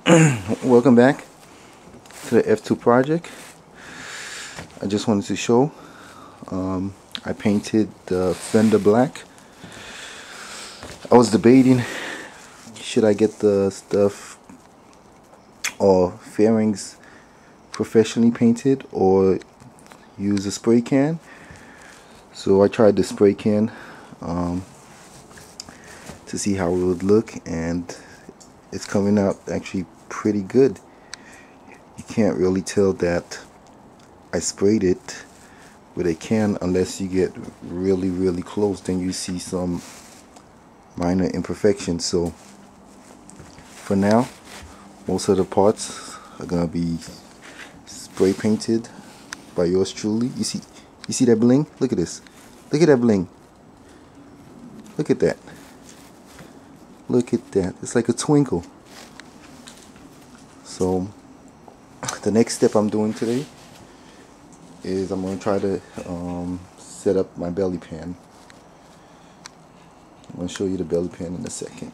Welcome back to the F2 project. I just wanted to show I painted the fender black. I was debating, should I get the stuff or fairings professionally painted or use a spray can. So I tried the spray can to see how it would look, and it's coming out actually pretty good. You can't really tell that I sprayed it with a can unless you get really close, then you see some minor imperfections. So for now, most of the parts are gonna be spray painted by yours truly. You see that bling? Look at this. Look at that bling. Look at that. Look at that. It's like a twinkle. So the next step I'm doing today is I'm going to try to set up my belly pan. I'm going to show you the belly pan in a second.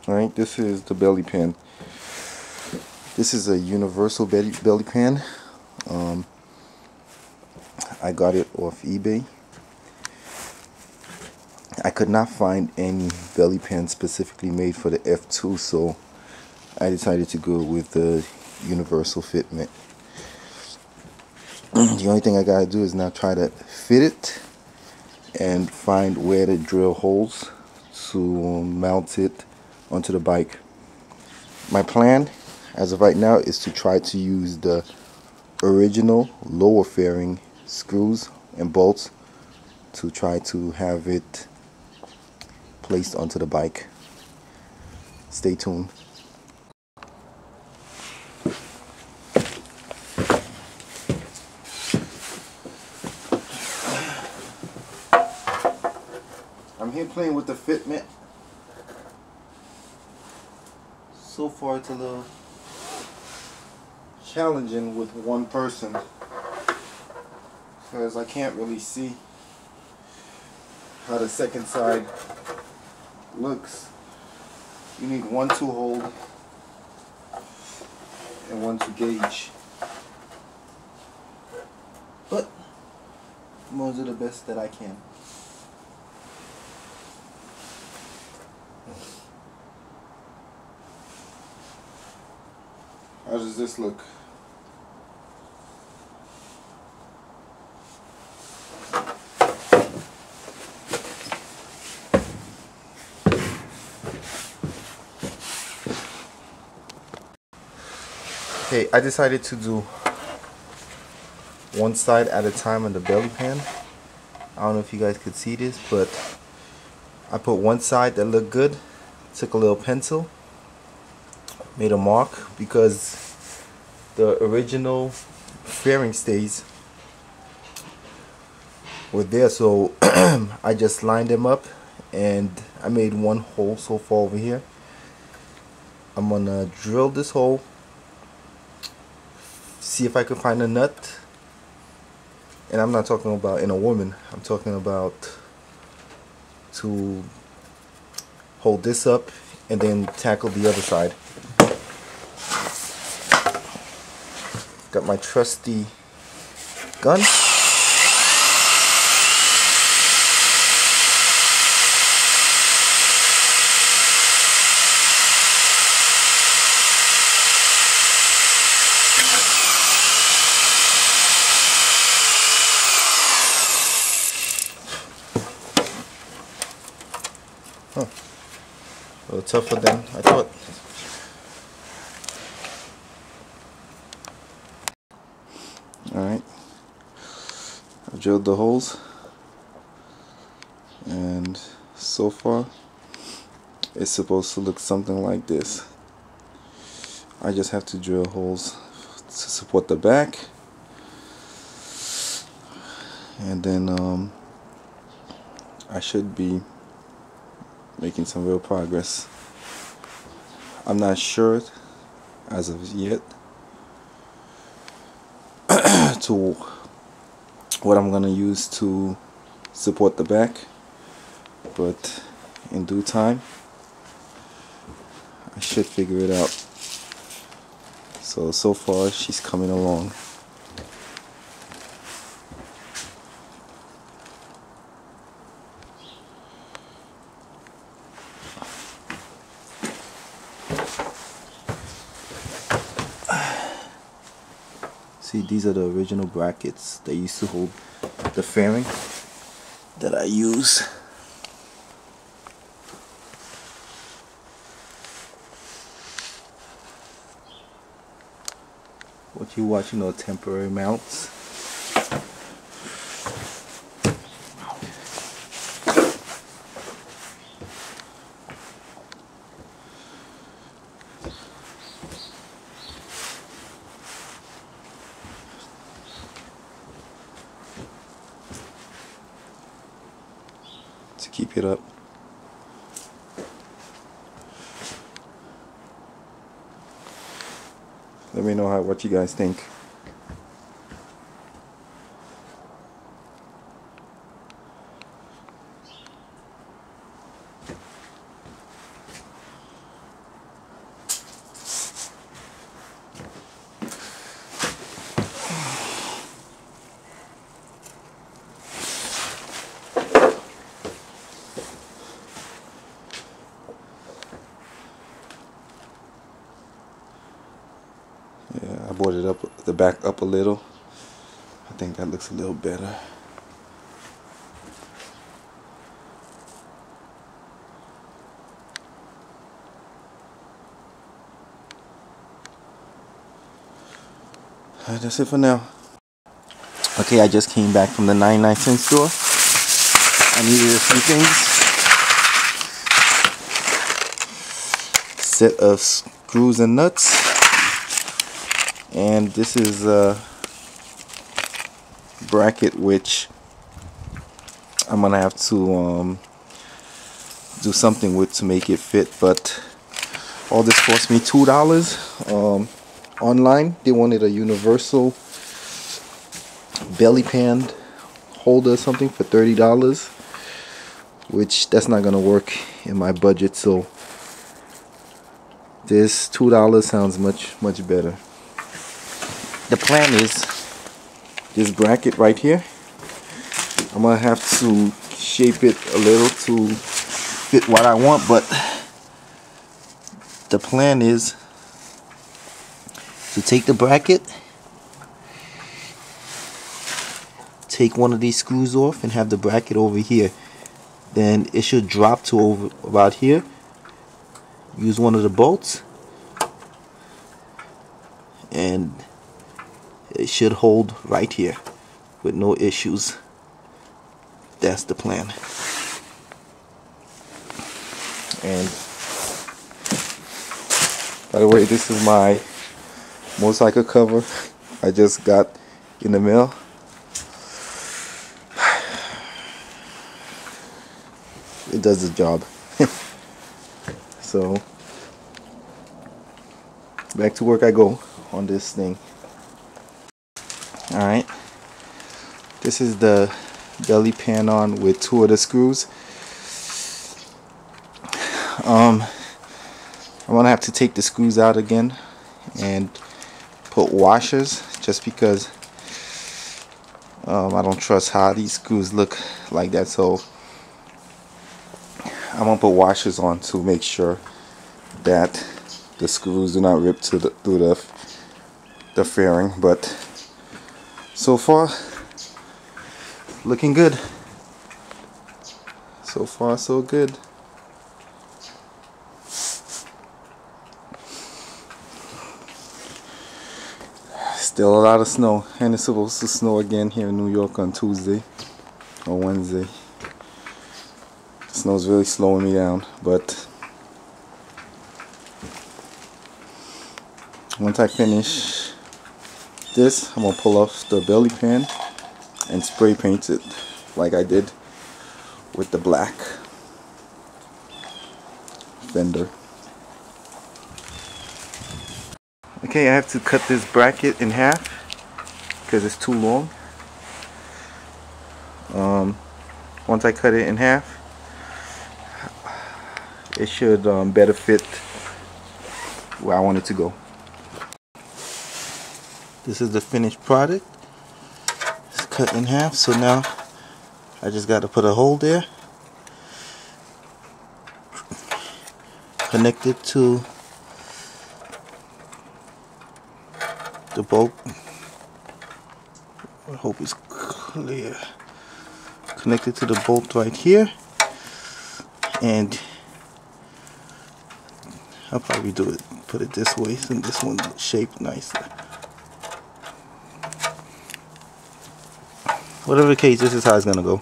Alright, this is the belly pan. This is a universal belly pan. I got it off eBay. I could not find any belly pan specifically made for the F2, so I decided to go with the universal fitment. The only thing I gotta do is now try to fit it and find where to drill holes to mount it onto the bike. My plan as of right now is to try to use the original lower fairing screws and bolts to try to have it placed onto the bike. Stay tuned. I'm here playing with the fitment. So far it's a little challenging with one person because I can't really see how the second side looks. You need one to hold and one to gauge, but I'm going to do the best that I can. How does this look? Okay, I decided to do one side at a time on the belly pan. I don't know if you guys could see this, but I put one side that looked good, took a little pencil, made a mark because the original fairing stays were there, so I just lined them up and I made one hole so far over here. I'm gonna drill this hole, see if I can find a nut, and I'm not talking about in a woman, I'm talking about to hold this up and then tackle the other side. Got my trusty gun. A little tougher than I thought. Alright, I drilled the holes, and so far it's supposed to look something like this. I just have to drill holes to support the back, and then I should be making some real progress. I'm not sure as of yet to what I'm gonna use to support the back, but in due time I should figure it out. So far she's coming along. See, these are the original brackets that used to hold the fairing that I use. What you watching are temporary mounts. To keep it up. Let me know what you guys think. Yeah, I brought it up, the back up a little. I think that looks a little better. Alright, that's it for now. Okay, I just came back from the 99-cent store. I needed a few things. Set of screws and nuts. And this is a bracket which I'm gonna have to do something with to make it fit, but all this cost me $2. Online they wanted a universal belly pan holder or something for $30, which that's not gonna work in my budget, so this $2 sounds much better. The plan is this bracket right here. I'm gonna have to shape it a little to fit what I want, but the plan is to take the bracket, take one of these screws off and have the bracket over here. Then it should drop to over about here. Use one of the bolts and it should hold right here with no issues. That's the plan. And by the way, this is my motorcycle cover I just got in the mail. It does the job. So back to work I go on this thing. Alright, this is the belly pan on with two of the screws. I'm gonna have to take the screws out again and put washers, just because I don't trust how these screws look like that, so I'm gonna put washers on to make sure that the screws do not rip through the fairing. But so far looking good. So far so good. Still a lot of snow, and it's supposed to snow again here in New York on Tuesday or Wednesday. Snow's really slowing me down, but once I finish this, I'm gonna pull off the belly pan and spray paint it like I did with the black fender. Okay, I have to cut this bracket in half because it's too long. Once I cut it in half, it should better fit where I want it to go. This is the finished product. It's cut in half, so now I just got to put a hole there, connect it to the bolt. I hope it's clear. Connect it to the bolt right here, and I'll probably put it this way since this one's shaped nicely. Whatever the case, this is how it's gonna go.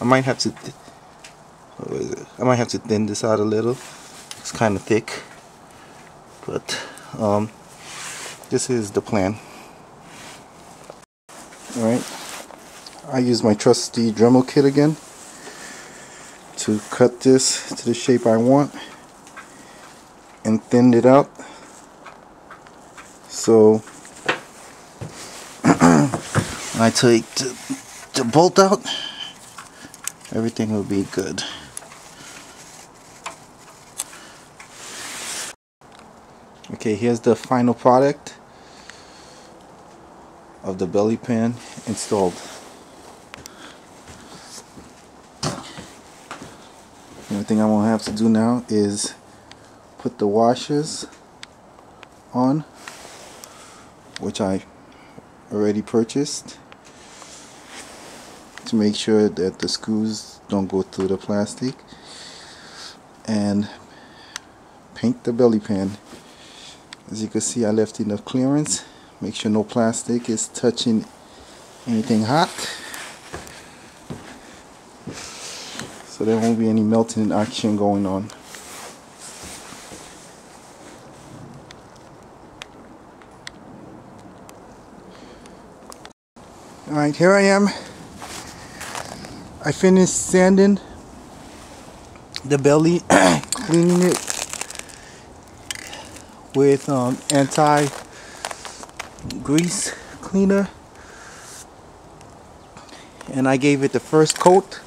I might have to thin this out a little. It's kind of thick, but this is the plan. Alright, I use my trusty Dremel kit again to cut this to the shape I want and thin it out, so when I take the bolt out, everything will be good. Okay, here's the final product of the belly pan installed. The only thing I'm gonna have to do now is put the washers on, which I already purchased, to make sure that the screws don't go through the plastic, and paint the belly pan. As you can see, I left enough clearance. Make sure no plastic is touching anything hot, so there won't be any melting action going on. Alright, here I am. I finished sanding the belly, cleaning it with anti-grease cleaner, and I gave it the first coat.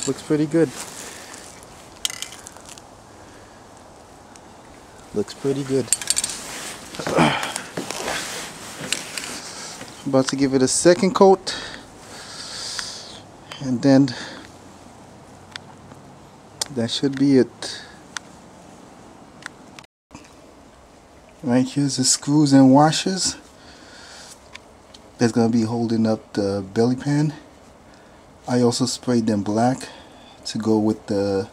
Looks pretty good. Looks pretty good. About to give it a second coat, and then that should be it. Right, here's the screws and washers that's gonna be holding up the belly pan. I also sprayed them black to go with the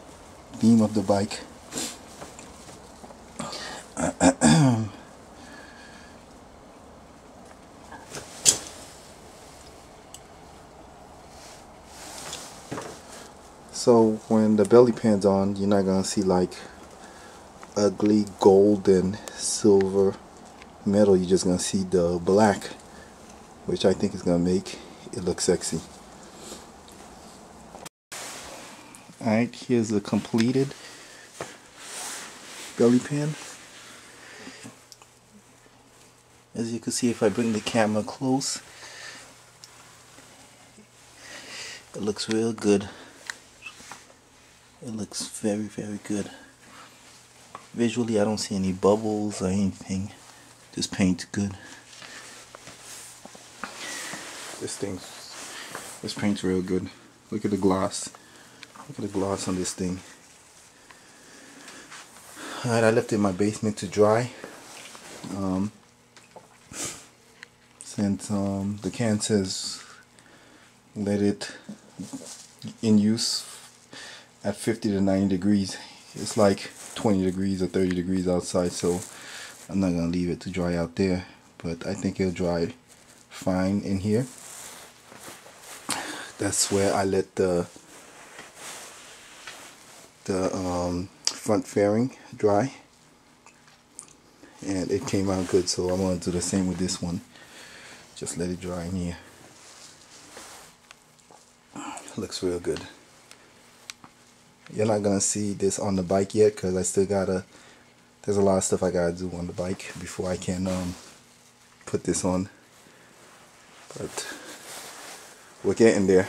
beam of the bike. So when the belly pan's on, you're not gonna see like ugly gold and silver metal. You're just gonna see the black, which I think is gonna make it look sexy. Alright, here's the completed belly pan. As you can see, if I bring the camera close, it looks real good. It looks very, very good. Visually, I don't see any bubbles or anything. This paint's good. This paint's real good. Look at the gloss. Look at the gloss on this thing. Alright, I left it in my basement to dry. Since the can says let it in use at 50 to 90 degrees. It's like 20 degrees or 30 degrees outside, so I'm not gonna leave it to dry out there, but I think it'll dry fine in here. That's where I let the front fairing dry, and it came out good, so I'm gonna do the same with this one. Just let it dry in here. Looks real good. You're not gonna see this on the bike yet because I still there's a lot of stuff I gotta do on the bike before I can put this on, but we're getting there.